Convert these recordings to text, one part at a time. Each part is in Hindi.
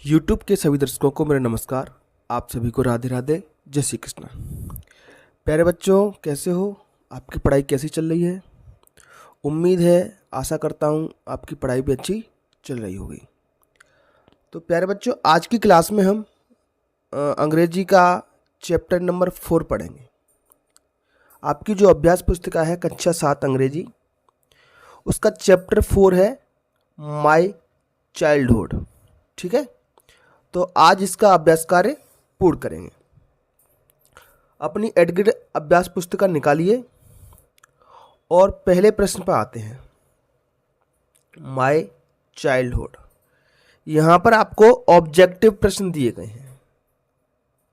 यूट्यूब के सभी दर्शकों को मेरा नमस्कार। आप सभी को राधे राधे, जय श्री कृष्ण। प्यारे बच्चों, कैसे हो? आपकी पढ़ाई कैसी चल रही है? उम्मीद है, आशा करता हूँ आपकी पढ़ाई भी अच्छी चल रही होगी। तो प्यारे बच्चों, आज की क्लास में हम अंग्रेजी का चैप्टर नंबर 4 पढ़ेंगे। आपकी जो अभ्यास पुस्तिका है कक्षा 7 अंग्रेजी, उसका चैप्टर 4 है माय चाइल्डहुड। ठीक है, तो आज इसका अभ्यास कार्य पूर्ण करेंगे। अपनी एडगिड अभ्यास पुस्तिका निकालिए और पहले प्रश्न पर आते हैं। माय चाइल्डहुड, यहाँ पर आपको ऑब्जेक्टिव प्रश्न दिए गए हैं,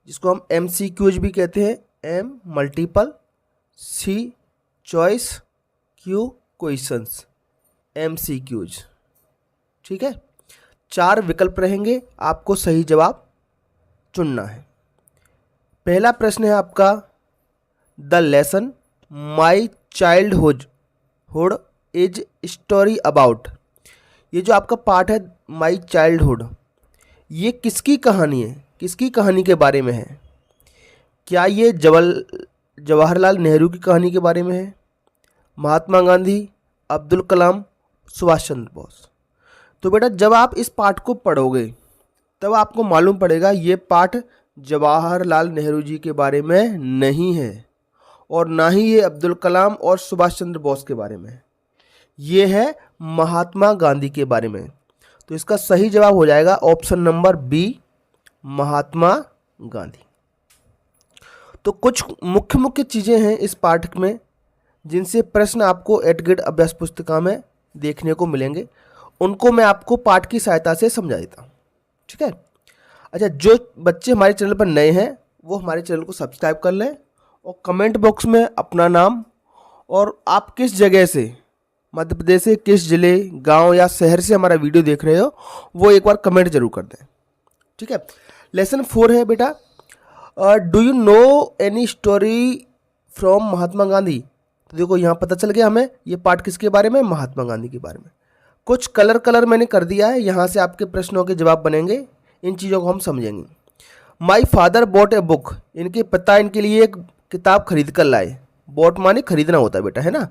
जिसको हम MCQs भी कहते हैं। M multiple, C choice, Q questions, MCQs। ठीक है, 4 विकल्प रहेंगे, आपको सही जवाब चुनना है। पहला प्रश्न है आपका, the lesson my childhood is story about. ये जो आपका पार्ट है माई चाइल्डहुड, ये किसकी कहानी है? किसकी कहानी के बारे में है? क्या ये जवाहरलाल नेहरू की कहानी के बारे में है, महात्मा गांधी, अब्दुल कलाम, सुभाष चंद्र बोस? तो बेटा, जब आप इस पाठ को पढ़ोगे तब आपको मालूम पड़ेगा ये पाठ जवाहरलाल नेहरू जी के बारे में नहीं है और ना ही ये अब्दुल कलाम और सुभाष चंद्र बोस के बारे में है। ये है महात्मा गांधी के बारे में। तो इसका सही जवाब हो जाएगा ऑप्शन नंबर बी, महात्मा गांधी। तो कुछ मुख्य मुख्य चीज़ें हैं इस पाठ में जिनसे प्रश्न आपको एडगिड अभ्यास पुस्तिका में देखने को मिलेंगे, उनको मैं आपको पाठ की सहायता से समझा देता हूँ। ठीक है, अच्छा, जो बच्चे हमारे चैनल पर नए हैं वो हमारे चैनल को सब्सक्राइब कर लें और कमेंट बॉक्स में अपना नाम और आप किस जगह से, मध्य प्रदेश से किस जिले, गांव या शहर से हमारा वीडियो देख रहे हो, वो एक बार कमेंट जरूर कर दें। ठीक है, लेसन 4 है बेटा, do you know any story from Mahatma Gandhi. तो देखो, यहाँ पता चल गया हमें ये पाठ किसके बारे में, महात्मा गांधी के बारे में। कुछ कलर मैंने कर दिया है, यहाँ से आपके प्रश्नों के जवाब बनेंगे, इन चीज़ों को हम समझेंगे। My father bot a book, इनके पिता इनके लिए एक किताब खरीद कर लाए। बॉट माने खरीदना होता है बेटा, है ना।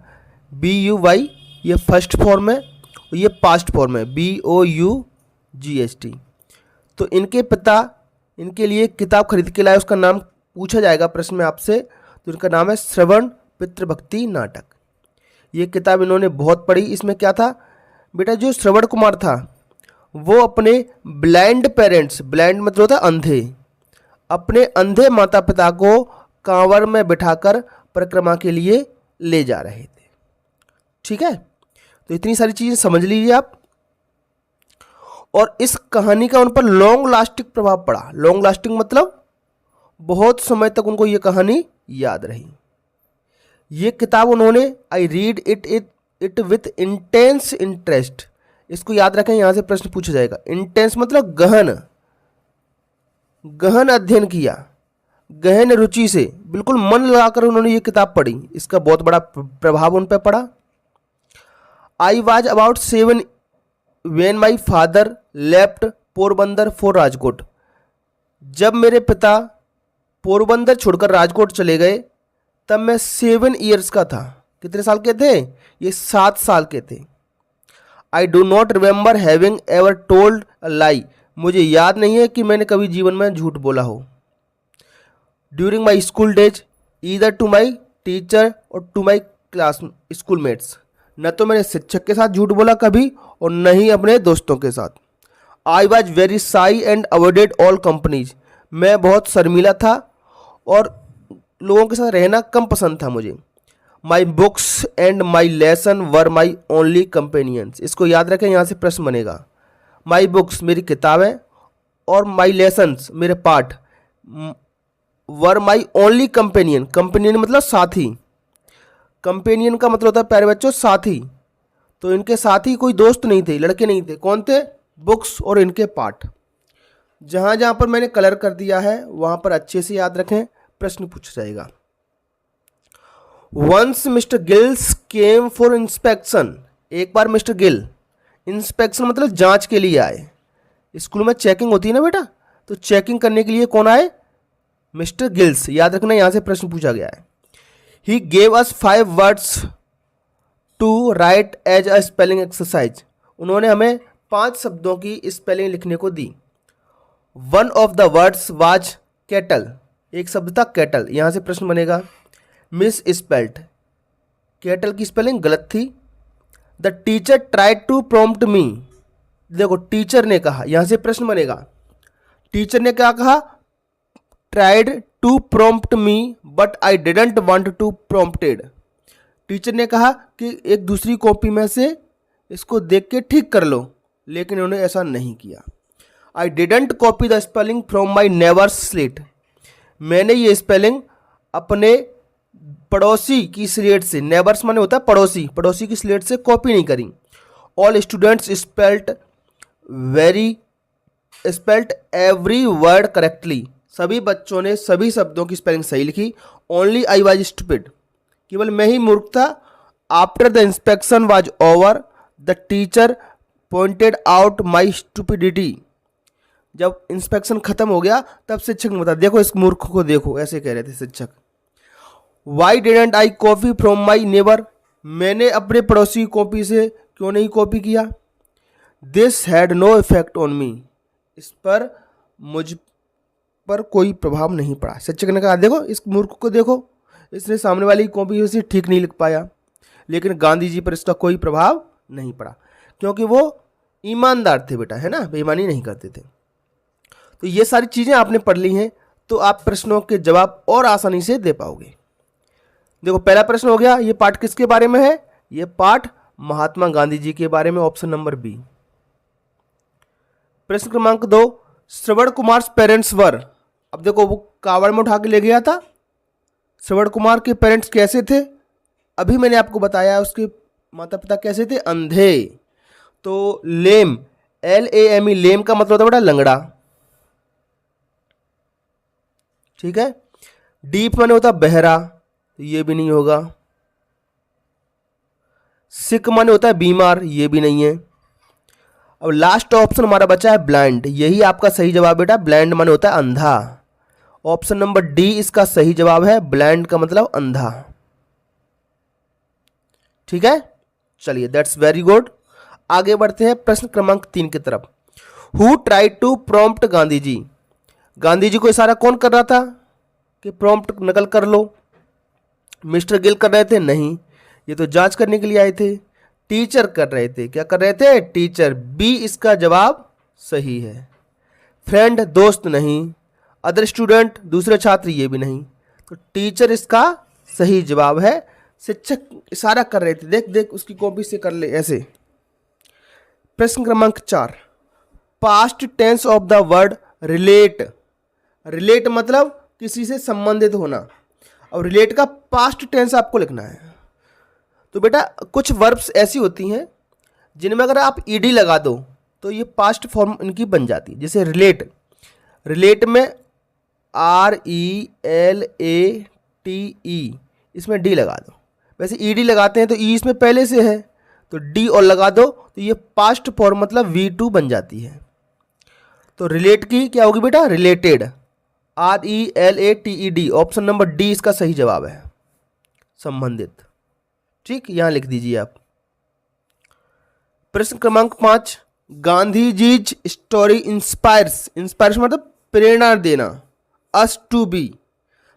BUY ये फर्स्ट फॉर्म है और ये पास्ट फॉर्म है, BOUGST। तो इनके पिता इनके लिए किताब खरीद के लाए, उसका नाम पूछा जाएगा प्रश्न में आपसे। तो इनका नाम है श्रवण पितृभक्ति नाटक। ये किताब इन्होंने बहुत पढ़ी। इसमें क्या था बेटा, जो श्रवण कुमार था वो अपने ब्लाइंड पेरेंट्स, ब्लाइंड मतलब होता है अंधे, अपने अंधे माता पिता को कांवर में बिठाकर परिक्रमा के लिए ले जा रहे थे। ठीक है, तो इतनी सारी चीजें समझ लीजिए आप। और इस कहानी का उन पर लॉन्ग लास्टिंग प्रभाव पड़ा। लॉन्ग लास्टिंग मतलब बहुत समय तक उनको ये कहानी याद रही। ये किताब उन्होंने, I read it with intense interest. इसको याद रखें, यहां से प्रश्न पूछा जाएगा। इंटेंस मतलब गहन अध्ययन किया, गहन रुचि से, बिल्कुल मन लगाकर उन्होंने ये किताब पढ़ी। इसका बहुत बड़ा प्रभाव उन पर पड़ा। I was about 7 when my father left Porbandar for Rajkot. जब मेरे पिता पोरबंदर छोड़कर राजकोट चले गए तब मैं 7 ईयर्स का था। कितने साल के थे? ये 7 साल के थे। I do not remember having ever told a lie. मुझे याद नहीं है कि मैंने कभी जीवन में झूठ बोला हो। During my school days either to my teacher और टू माई क्लास स्कूलमेट्स। न तो मैंने शिक्षक के साथ झूठ बोला कभी और न ही अपने दोस्तों के साथ। I was very shy and avoided all companies. मैं बहुत शर्मीला था और लोगों के साथ रहना कम पसंद था मुझे। My books and my lesson were my only companions. इसको याद रखें, यहाँ से प्रश्न बनेगा। माई बुक्स मेरी किताबें और माई लेसन्स मेरे पाठ, वर माई ओनली कंपेनियन। कंपेनियन मतलब साथी। कंपेनियन का मतलब होता है प्यारे बच्चों साथी। तो इनके साथी कोई दोस्त नहीं थे, लड़के नहीं थे। कौन थे? बुक्स और इनके पाठ। जहाँ जहाँ पर मैंने कलर कर दिया है वहाँ पर अच्छे से याद रखें, प्रश्न पूछा जाएगा। Once mister Gills came for inspection. एक बार मिस्टर गिल, इंस्पेक्शन मतलब जांच के लिए आए। स्कूल में चेकिंग होती है ना बेटा, तो चेकिंग करने के लिए कौन आए? Mister Giles. याद रखना, यहाँ से प्रश्न पूछा गया है। He gave us 5 words to write as a spelling exercise. उन्होंने हमें 5 शब्दों की स्पेलिंग लिखने को दी। One of the words was kettle. एक शब्द था केटल। यहाँ से प्रश्न बनेगा मिस स्पेल्ट। केटल की स्पेलिंग गलत थी। The teacher tried to prompt me. देखो टीचर ने कहा, यहाँ से प्रश्न बनेगा टीचर ने क्या कहा? Tried to prompt me but I didn't want to prompted. Teacher ने कहा कि एक दूसरी कॉपी में से इसको देख के ठीक कर लो, लेकिन उन्होंने ऐसा नहीं किया। I didn't copy the spelling from my neighbours slate. मैंने ये स्पेलिंग अपने पड़ोसी की स्लेट से, नेबर्स माने होता है पड़ोसी, पड़ोसी की स्लेट से कॉपी नहीं करी। All students spelt every word correctly. सभी बच्चों ने सभी शब्दों की स्पेलिंग सही लिखी। Only I was stupid. केवल मैं ही मूर्ख था। After the inspection was over the teacher pointed out my stupidity. जब इंस्पेक्शन खत्म हो गया तब शिक्षक ने बताया देखो इस मूर्ख को देखो, ऐसे कह रहे थे शिक्षक। Y didn't I copy from my neighbour. मैंने अपने पड़ोसी की कॉपी से क्यों नहीं कॉपी किया? This had no effect on me. इस पर मुझ पर कोई प्रभाव नहीं पड़ा। शिक्षक ने कहा देखो इस मूर्ख को देखो, इसने सामने वाली कॉपी से ठीक नहीं लिख पाया, लेकिन गांधी जी पर इसका कोई प्रभाव नहीं पड़ा क्योंकि वो ईमानदार थे बेटा, है ना, बेईमानी नहीं करते थे। तो ये सारी चीज़ें आपने पढ़ ली हैं तो आप प्रश्नों के जवाब और आसानी से दे पाओगे। देखो पहला प्रश्न हो गया, ये पाठ किसके बारे में है? ये पाठ महात्मा गांधी जी के बारे में, ऑप्शन नंबर बी। प्रश्न क्रमांक 2, श्रवण कुमार पेरेंट्स वर। अब देखो वो कावड़ में उठा के ले गया था। श्रवण कुमार के पेरेंट्स कैसे थे? अभी मैंने आपको बताया उसके माता पिता कैसे थे? अंधे। तो लेम, LAME, लेम का मतलब होता है बेटा लंगड़ा, ठीक है। डीप माने होता बहरा, तो ये भी नहीं होगा। सिक माने होता है बीमार, ये भी नहीं है। अब लास्ट ऑप्शन हमारा बचा है ब्लाइंड। यही आपका सही जवाब बेटा। ब्लाइंड माने होता है अंधा। ऑप्शन नंबर डी इसका सही जवाब है। ब्लाइंड का मतलब अंधा, ठीक है। चलिए दैट्स वेरी गुड। आगे बढ़ते हैं प्रश्न क्रमांक 3 की तरफ। Who tried to prompt Gandhi ji. Gandhi ji को इशारा कौन कर रहा था कि प्रॉम्प्ट नकल कर लो? मिस्टर गिल कर रहे थे? नहीं, ये तो जांच करने के लिए आए थे। टीचर कर रहे थे। क्या कर रहे थे? टीचर। बी इसका जवाब सही है। फ्रेंड दोस्त नहीं। अदर स्टूडेंट दूसरे छात्र, ये भी नहीं। तो टीचर इसका सही जवाब है। शिक्षक इशारा कर रहे थे, देख देख उसकी कॉपी से कर ले, ऐसे। प्रश्न क्रमांक 4, past tense of the word relate. Relate मतलब किसी से संबंधित होना। और रिलेट का पास्ट टेंस आपको लिखना है। तो बेटा कुछ वर्ब्स ऐसी होती हैं जिनमें अगर आप ईडी लगा दो तो ये पास्ट फॉर्म इनकी बन जाती है। जैसे रिलेट, रिलेट में RELATE, इसमें डी लगा दो। वैसे ईडी लगाते हैं तो ई इसमें पहले से है तो डी और लगा दो तो ये पास्ट फॉर्म मतलब V2 बन जाती है। तो रिलेट की क्या होगी बेटा? Related, RELATED। Option number D इसका सही जवाब है, संबंधित। ठीक, यहां लिख दीजिए आप। प्रश्न क्रमांक 5, गांधी जीज स्टोरी इंस्पायर्स। इंस्पायर्स मतलब प्रेरणा देना। अस टू बी,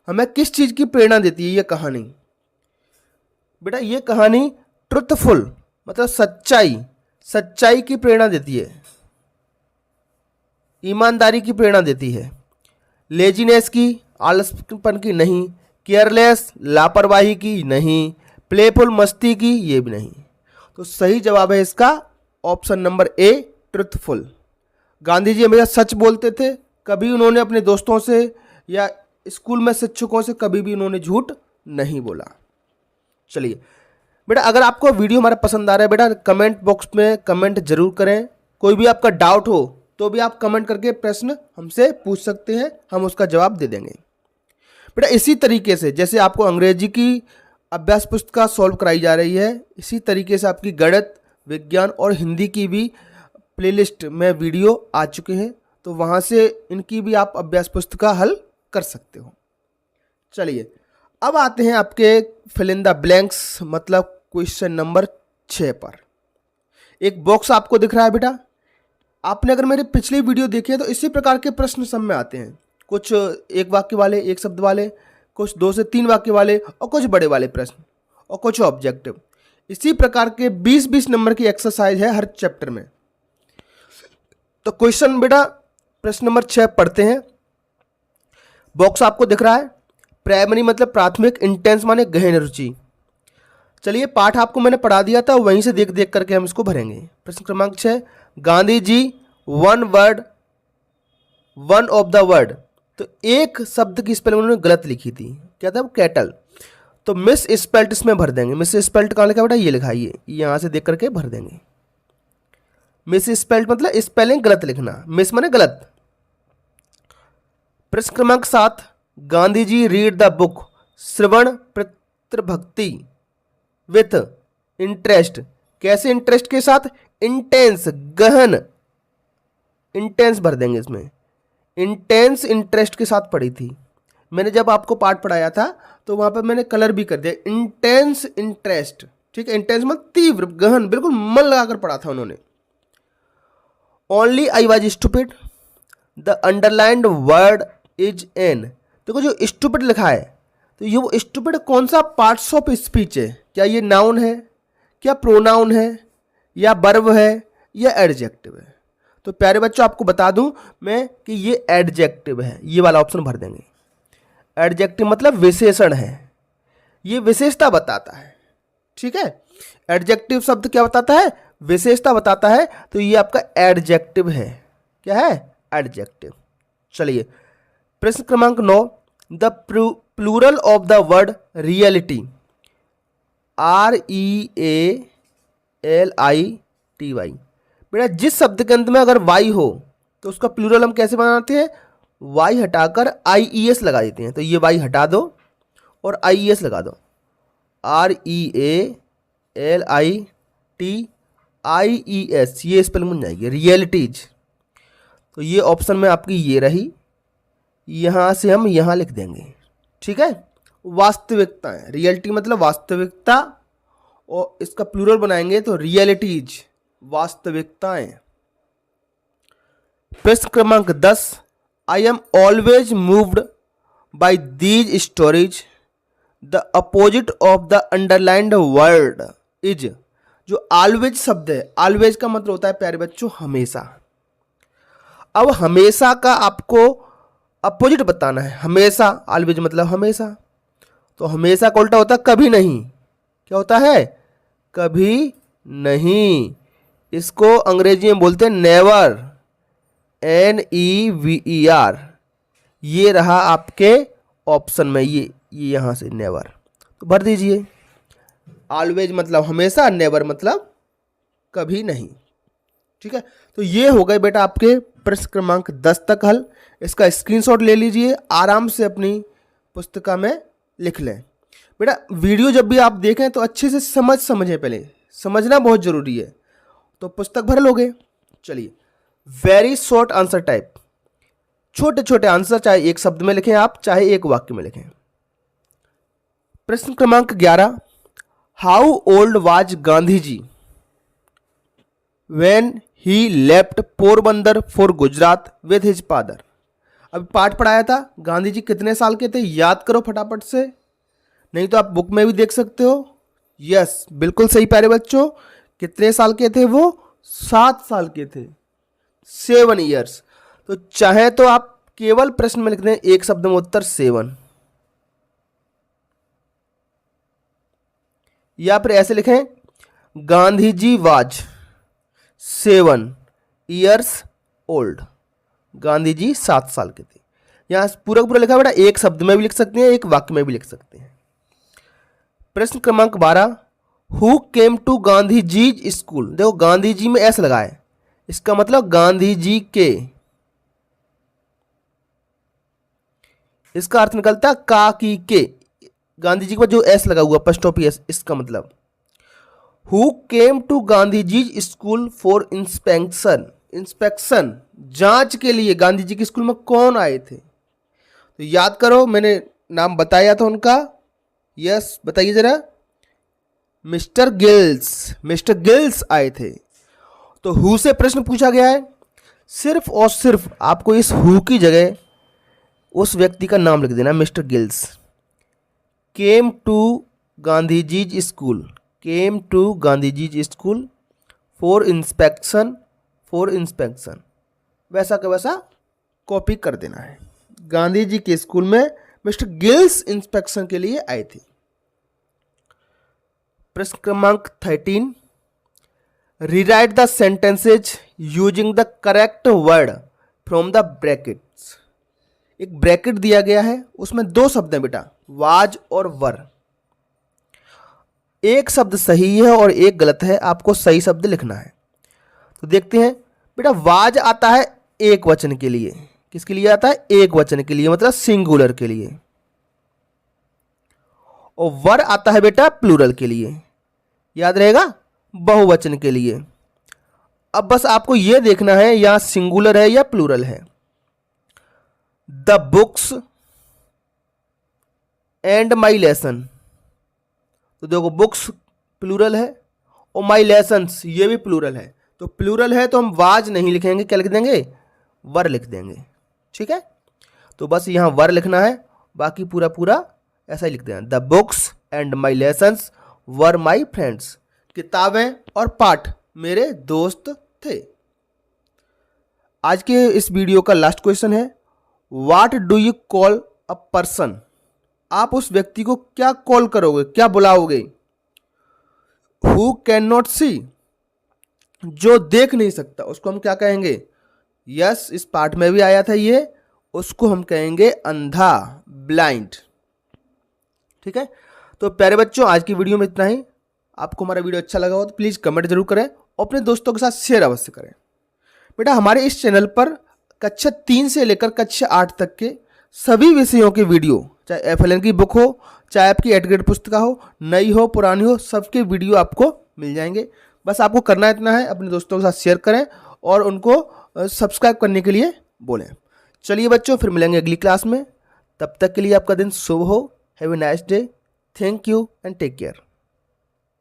हमें किस चीज की प्रेरणा देती है ये कहानी? बेटा ये कहानी ट्रुथफुल मतलब सच्चाई, सच्चाई की प्रेरणा देती है। ईमानदारी की प्रेरणा देती है। लेजीनेस की, आलसपन की नहीं। केयरलेस, लापरवाही की नहीं। प्लेफुल, मस्ती की, ये भी नहीं। तो सही जवाब है इसका option number A, truthful. Gandhi ji हमेशा सच बोलते थे। कभी उन्होंने अपने दोस्तों से या स्कूल में शिक्षकों से कभी भी उन्होंने झूठ नहीं बोला। चलिए बेटा, अगर आपको वीडियो हमारा पसंद आ रहा है बेटा, कमेंट बॉक्स में कमेंट जरूर करें। कोई भी आपका डाउट हो तो भी आप कमेंट करके प्रश्न हमसे पूछ सकते हैं, हम उसका जवाब दे देंगे। बेटा इसी तरीके से जैसे आपको अंग्रेजी की अभ्यास पुस्तिका सॉल्व कराई जा रही है, इसी तरीके से आपकी गणित, विज्ञान और हिंदी की भी प्लेलिस्ट में वीडियो आ चुके हैं, तो वहाँ से इनकी भी आप अभ्यास पुस्तिका हल कर सकते हो। चलिए अब आते हैं आपके फिल इन द ब्लैंक्स मतलब क्वेश्चन नंबर 6 पर। एक बॉक्स आपको दिख रहा है बेटा। आपने अगर मेरी पिछली वीडियो देखी है तो इसी प्रकार के प्रश्न सब में आते हैं, कुछ एक वाक्य वाले, एक शब्द वाले, कुछ 2 से 3 वाक्य वाले और कुछ बड़े वाले प्रश्न और कुछ ऑब्जेक्टिव। इसी प्रकार के 20-20 नंबर की एक्सरसाइज है हर चैप्टर में। तो क्वेश्चन बेटा प्रश्न नंबर 6 पढ़ते हैं। बॉक्स आपको दिख रहा है। प्राइमरी मतलब प्राथमिक, इंटेंस माने गहन रुचि। चलिए पाठ आपको मैंने पढ़ा दिया था, वहीं से देख देख करके हम इसको भरेंगे। प्रश्न क्रमांक 6, Gandhi ji one of the word. तो एक शब्द की स्पेलिंग उन्होंने गलत लिखी थी, क्या था वो? कैटल। तो मिस स्पेल्ट इसमें भर देंगे। मिस स्पेल्ट कहाँ लिखा बेटा? ये लिखा है, ये यहाँ से देख करके भर देंगे। मिस स्पेल्ट मतलब स्पेलिंग गलत लिखना, मिस माने गलत। प्रश्न क्रमांक 7, Gandhi ji read the book Shravan Pitribhakti with interest. कैसे इंटरेस्ट के साथ? इंटेंस, गहन। इंटेंस भर देंगे इसमें। इंटेंस इंटरेस्ट के साथ पढ़ी थी मैंने, जब आपको पाठ पढ़ाया था तो वहां पर मैंने कलर भी कर दिया, इंटेंस इंटरेस्ट। ठीक है, इंटेंस मतलब तीव्र, गहन, बिल्कुल मन लगाकर पढ़ा था उन्होंने। Only I was stupid, the underlined word is an. देखो जो स्टूपिड लिखा है, तो ये वो स्टूपिड कौन सा पार्ट्स ऑफ स्पीच है? क्या ये नाउन है, क्या प्रोनाउन है, या वर्ब है, या एडजेक्टिव है? तो प्यारे बच्चों आपको बता दूं मैं कि ये एडजेक्टिव है। ये वाला ऑप्शन भर देंगे। एडजेक्टिव मतलब विशेषण है, ये विशेषता बताता है। ठीक है, एडजेक्टिव शब्द क्या बताता है? विशेषता बताता है। तो ये आपका एडजेक्टिव है। क्या है? एडजेक्टिव। चलिए प्रश्न क्रमांक 9, the plural of the word reality, REALITY। बेटा जिस शब्द के अंत में अगर वाई हो तो उसका प्लूरल हम कैसे बनाते हैं? वाई हटाकर IES लगा देते हैं। तो ये वाई हटा दो और IES लगा दो, REALITIES, ये स्पेलिंग बन जाएगी रियलिटीज। तो ये ऑप्शन में आपकी ये रही, यहाँ से हम यहाँ लिख देंगे। ठीक है, वास्तविकता है। रियलिटी मतलब वास्तविकता, और इसका प्लूरल बनाएंगे तो रियलिटीज, वास्तविकताएं। प्रश्न क्रमांक 10, I am always moved by these stories, the opposite of the underlined word is. जो ऑलवेज शब्द है, ऑलवेज का मतलब होता है प्यारे बच्चों हमेशा। अब हमेशा का आपको अपोजिट बताना है। हमेशा, ऑलवेज मतलब हमेशा, तो हमेशा का उल्टा होता है कभी नहीं। क्या होता है? कभी नहीं। इसको अंग्रेजी में बोलते हैं नेवर, NEVER। ये रहा आपके ऑप्शन में, ये यहां से नेवर, तो भर दीजिए। ऑलवेज मतलब हमेशा, नेवर मतलब कभी नहीं। ठीक है, तो ये हो गए बेटा आपके प्रश्न क्रमांक 10 तक हल। इसका स्क्रीनशॉट ले लीजिए, आराम से अपनी पुस्तिका में लिख लें। बेटा वीडियो जब भी आप देखें तो अच्छे से समझें, पहले समझना बहुत जरूरी है, तो पुस्तक भर लोगे। चलिए वेरी शॉर्ट आंसर टाइप, छोटे छोटे आंसर, चाहे एक शब्द में लिखें आप, चाहे एक वाक्य में लिखें। प्रश्न क्रमांक 11, how old was Gandhi ji when he left Porbandar for Gujarat with his father. अभी पाठ पढ़ाया था, गांधी जी कितने साल के थे? याद करो फटाफट से, नहीं तो आप बुक में भी देख सकते हो। यस, बिल्कुल सही प्यारे बच्चों। कितने साल के थे वो? 7 साल के थे, 7 ईयर्स। तो चाहे तो आप केवल प्रश्न में लिख दें एक शब्द में उत्तर 7, या फिर ऐसे लिखें Gandhi ji was 7 years old. Gandhi ji 7 साल के थे। यहां पूरा पूरा लिखा बेटा, एक शब्द में भी लिख सकते हैं, एक वाक्य में भी लिख सकते हैं। प्रश्न क्रमांक 12, who came to Gandhi ji school. देखो गांधी जी में एस लगा है, इसका मतलब गांधी जी के, इसका अर्थ निकलता का की के। गांधी जी के बाद जो एस लगा हुआ फर्स्ट ऑफ एस, इसका मतलब who came to Gandhi ji school for inspection. Inspection जांच के लिए गांधी जी के स्कूल में कौन आए थे? तो याद करो, मैंने नाम बताया था उनका। यस, बताइए जरा। Mister gills. मिस्टर गिल्स आए थे। तो हु से प्रश्न पूछा गया है, सिर्फ और सिर्फ आपको इस हु की जगह उस व्यक्ति का नाम लिख देना, mister Gills. Came to Gandhi ji school, came to Gandhi ji school for inspection, for inspection, वैसा का वैसा कॉपी कर देना है। गांधी जी के स्कूल में मिस्टर गिल्स इंस्पेक्शन के लिए आए थे। प्रश्न क्रमांक 13, rewrite the sentences using the correct word from the brackets. एक ब्रैकेट दिया गया है, उसमें दो शब्द हैं बेटा, वाज और वर। एक शब्द सही है और एक गलत है, आपको सही शब्द लिखना है। तो देखते हैं बेटा, वाज आता है एक वचन के लिए। किसके लिए आता है? एक वचन के लिए, मतलब सिंगुलर के लिए। और वर आता है बेटा प्लूरल के लिए, याद रहेगा, बहुवचन के लिए। अब बस आपको यह देखना है यहां सिंगुलर है या प्लूरल है। The books and my lesson. तो देखो, बुक्स प्लूरल है और माई लेसन्स ये भी प्लूरल है। तो प्लूरल है तो हम वाज नहीं लिखेंगे, क्या लिख देंगे? वर लिख देंगे। ठीक है, तो बस यहां वर लिखना है, बाकी पूरा पूरा ऐसा ही लिख देना। The books and my lessons were my friends. किताबें और पाठ मेरे दोस्त थे। आज के इस वीडियो का लास्ट क्वेश्चन है, what do you call a person. आप उस व्यक्ति को क्या कॉल करोगे, क्या बुलाओगे? हु कैन नॉट सी, जो देख नहीं सकता, उसको हम क्या कहेंगे? यस, इस पाठ में भी आया था ये, उसको हम कहेंगे अंधा, ब्लाइंड। ठीक है, तो प्यारे बच्चों, आज की वीडियो में इतना ही। आपको हमारा वीडियो अच्छा लगा हो तो प्लीज़ कमेंट जरूर करें और अपने दोस्तों के साथ शेयर अवश्य करें। बेटा, हमारे इस चैनल पर कक्षा 3 से लेकर कक्षा 8 तक के सभी विषयों के वीडियो, चाहे FLN की बुक हो, चाहे आपकी 8th ग्रेड पुस्तिका हो, नई हो पुरानी हो, सबके वीडियो आपको मिल जाएंगे। बस आपको करना इतना है, अपने दोस्तों के साथ शेयर करें और उनको सब्सक्राइब करने के लिए बोलें। चलिए बच्चों, फिर मिलेंगे अगली क्लास में। तब तक के लिए आपका दिन शुभ हो। Have a nice day. Thank you and take care.